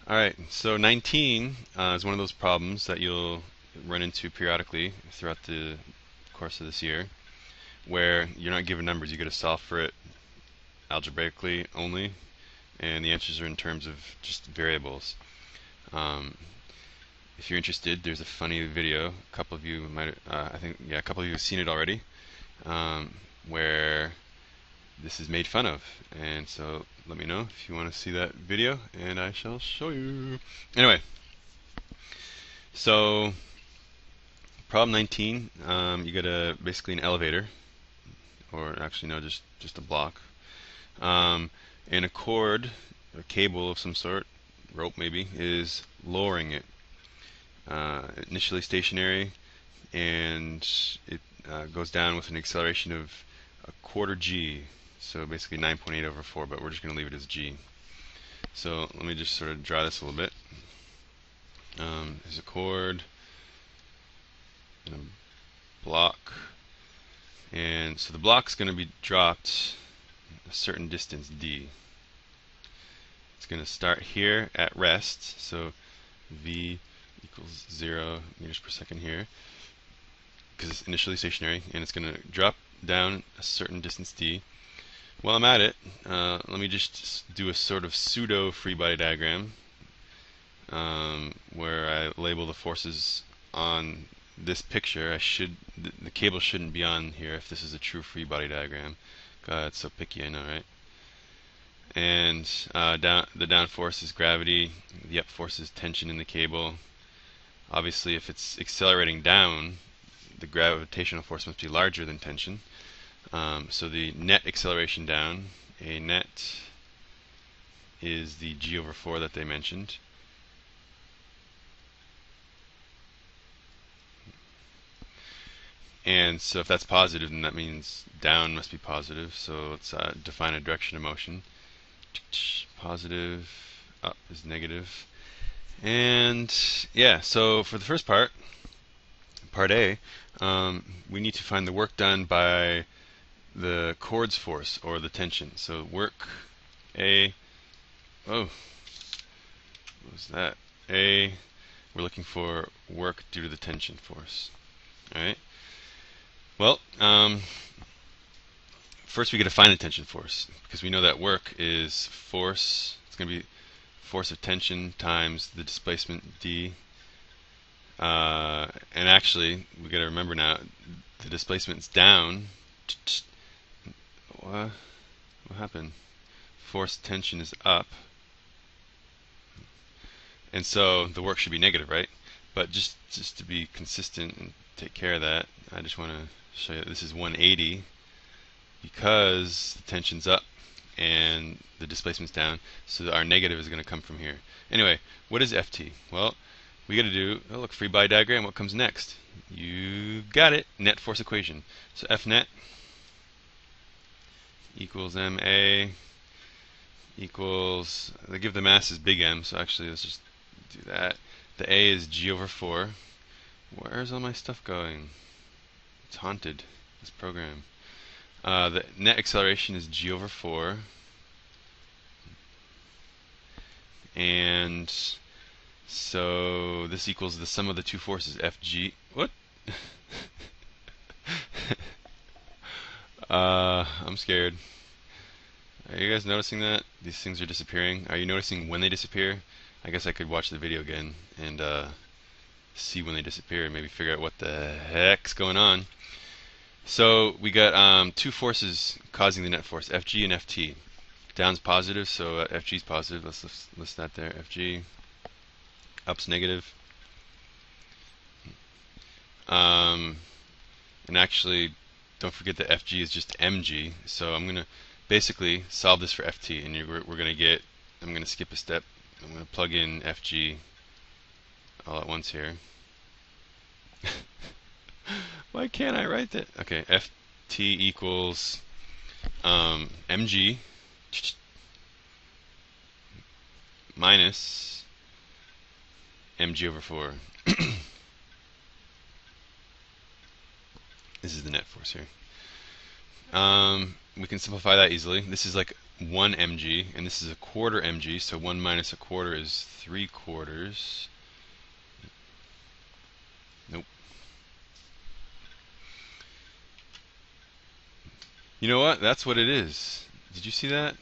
Alright, so 19 is one of those problems that you'll run into periodically throughout the course of this year, where you're not given numbers, you got to solve for it algebraically only, and the answers are in terms of just variables. Um, if you're interested, there's a funny video. A couple of you might, a couple of you have seen it already, um, where this is made fun of. And so let me know if you want to see that video, and I shall show you. Anyway, so problem 19, you got basically an elevator, or actually no, just a block, um, and a cord, a cable of some sort, rope maybe, is lowering it. Initially stationary, and it goes down with an acceleration of a quarter g, so basically 9.8 over 4, but we're just going to leave it as g. So let me just sort of draw this a little bit. There's a cord and a block, and so the block's going to be dropped a certain distance d. It's going to start here at rest, so v equals 0 meters per second here, because it's initially stationary, and it's going to drop down a certain distance d. While I'm at it, let me just do a sort of pseudo free body diagram, where I label the forces on this picture. The cable shouldn't be on here if this is a true free body diagram. God, it's so picky, I know, right? And the down force is gravity, the up force is tension in the cable. Obviously, if it's accelerating down, the gravitational force must be larger than tension. So the net acceleration down, a net, is the g over 4 that they mentioned. And so if that's positive, then that means down must be positive. So let's define a direction of motion. Positive, up is negative. And yeah, so for the first part, part A, we need to find the work done by the chord's force, or the tension. So work A, oh, what was that? A, we're looking for work due to the tension force. Alright, well, first we got to find the tension force, because we know that work is force. It's going to be force of tension times the displacement d. And actually, we got to remember now, the displacement's down. What happened? Force tension is up, and so the work should be negative, right? But just to be consistent and take care of that, I just want to show you that this is 180, because the tension's up and the displacement's down, so our negative is going to come from here. Anyway, what is Ft? Well, we got to do, oh look, free body diagram. What comes next? You got it, net force equation. So F net equals ma equals, they give the mass as big M, so actually let's just do that. The a is g over 4. Where's all my stuff going? It's haunted, this program. The net acceleration is g over 4, and so this equals the sum of the two forces, Fg. What? I'm scared. Are you guys noticing that? These things are disappearing. Are you noticing when they disappear? I guess I could watch the video again and see when they disappear and maybe figure out what the heck's going on. So we got two forces causing the net force, Fg and Ft. Down's positive, so Fg's positive. Let's list that there. Fg. Up's negative. And actually, don't forget that Fg is just mg. So I'm going to basically solve this for Ft, and we're going to get, I'm going to skip a step. I'm going to plug in Fg all at once here. Why can't I write that? Okay, Ft equals mg minus mg over 4. This is the net force here. We can simplify that easily. This is like 1 mg, and this is a quarter mg, so 1 minus a quarter is 3/4. Nope. You know what? That's what it is. Did you see that?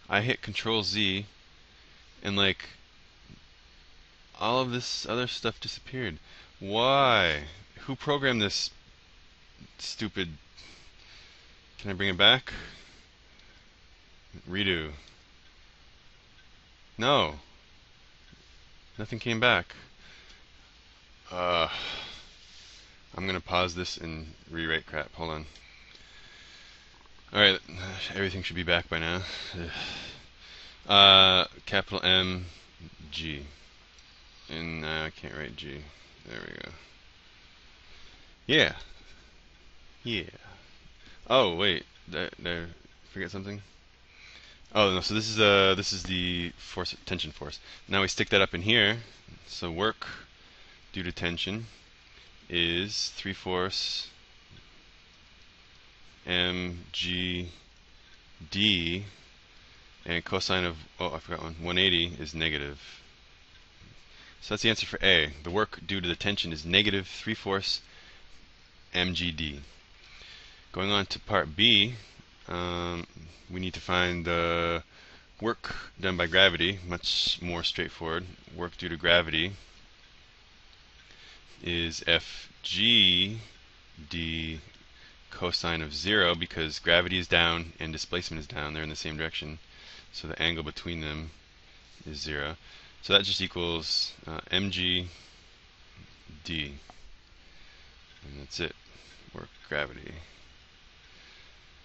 I hit Control Z, and like all of this other stuff disappeared. Why? Who programmed this stupid? Can I bring it back? Redo. No, nothing came back. Uh, I'm gonna pause this and rewrite crap. Hold on. Alright, everything should be back by now. Capital M, G. And I can't write G. There we go. Yeah. Yeah. Oh, wait. Did I forget something? Oh, no, so this is the force tension force. Now we stick that up in here. So work due to tension is 3/4 mg d, and cosine of, oh, I forgot one, 180 is negative. So that's the answer for A. The work due to the tension is negative 3/4 mgd. Going on to part B, we need to find the work done by gravity. Much more straightforward. Work due to gravity is Fg d cosine of 0, because gravity is down and displacement is down. They're in the same direction. So the angle between them is 0. So that just equals mg d. And that's it. Work gravity.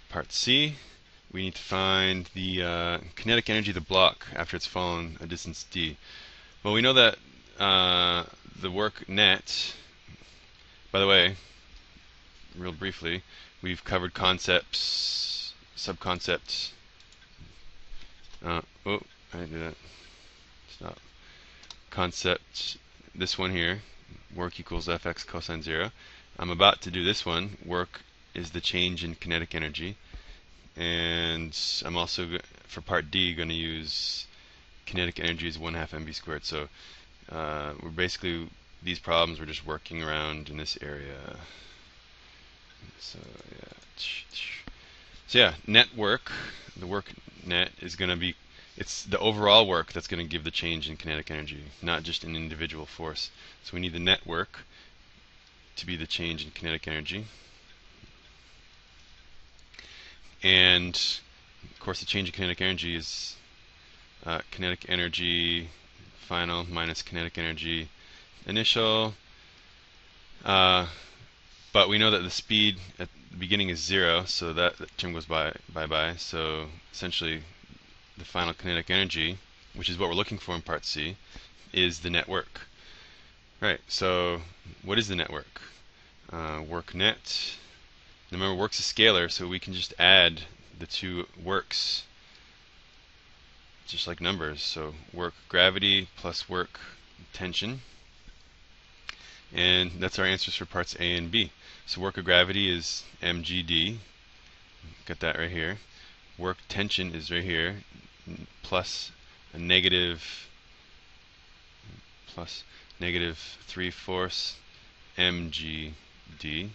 Part C, we need to find the kinetic energy of the block after it's fallen a distance d. Well, we know that the work net, by the way, real briefly, we've covered concepts, subconcepts. Oh, I didn't do that. Stop. Concept, this one here, work equals Fx cosine 0. I'm about to do this one, work is the change in kinetic energy. And I'm also, for part D, going to use kinetic energy is 1/2 mv squared. So we're basically, these problems we're just working around in this area. So yeah, net work, the work net is going to be, it's the overall work that's going to give the change in kinetic energy, not just an individual force. So we need the net work to be the change in kinetic energy. And of course the change in kinetic energy is kinetic energy final minus kinetic energy initial. But we know that the speed at the beginning is 0, so that term goes bye-bye. So essentially the final kinetic energy, which is what we're looking for in part C, is the net work. Right, so what is the net work? Work net. Remember, work's a scalar, so we can just add the two works, just like numbers. So work gravity plus work tension. And that's our answers for parts A and B. So work of gravity is mgd. Got that right here. Work tension is right here, plus a negative 3/4 mgd.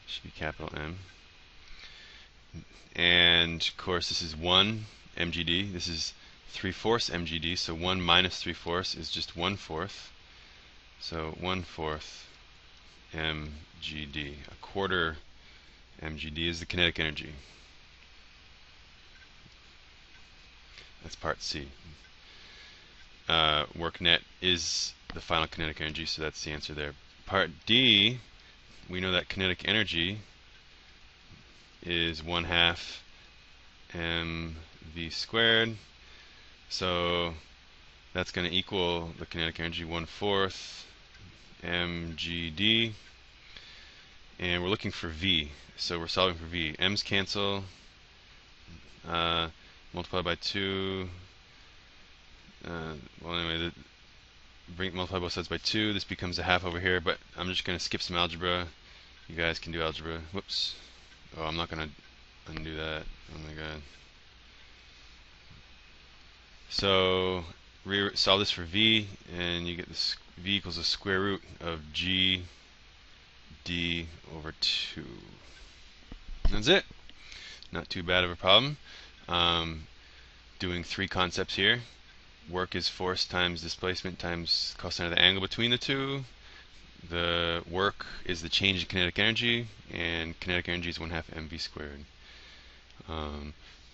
Should be capital M. And of course this is 1 mgd. This is 3/4 mgd. So 1 minus 3/4 is just 1/4. So 1/4 mgd. A quarter mgd is the kinetic energy. That's part C. Work net is the final kinetic energy, so that's the answer there. Part D, we know that kinetic energy is 1/2 mv squared. So that's going to equal the kinetic energy 1/4 mgd. And we're looking for V. So we're solving for V. M's cancel. Multiply by 2. Well, anyway, multiply both sides by 2. This becomes a half over here, but I'm just going to skip some algebra. You guys can do algebra. Whoops. Oh, I'm not going to undo that. Oh my god. So solve this for v, and you get this v equals the square root of g d over 2. That's it. Not too bad of a problem. Doing three concepts here. Work is force times displacement times cosine of the angle between the two. The work is the change in kinetic energy, and kinetic energy is 1/2 mv squared.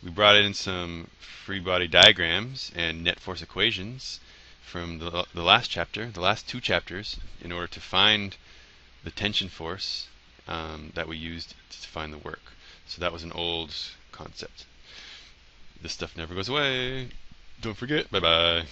We brought in some free body diagrams and net force equations from the last chapter, the last two chapters, in order to find the tension force that we used to find the work. So that was an old concept. This stuff never goes away. Don't forget. Bye bye.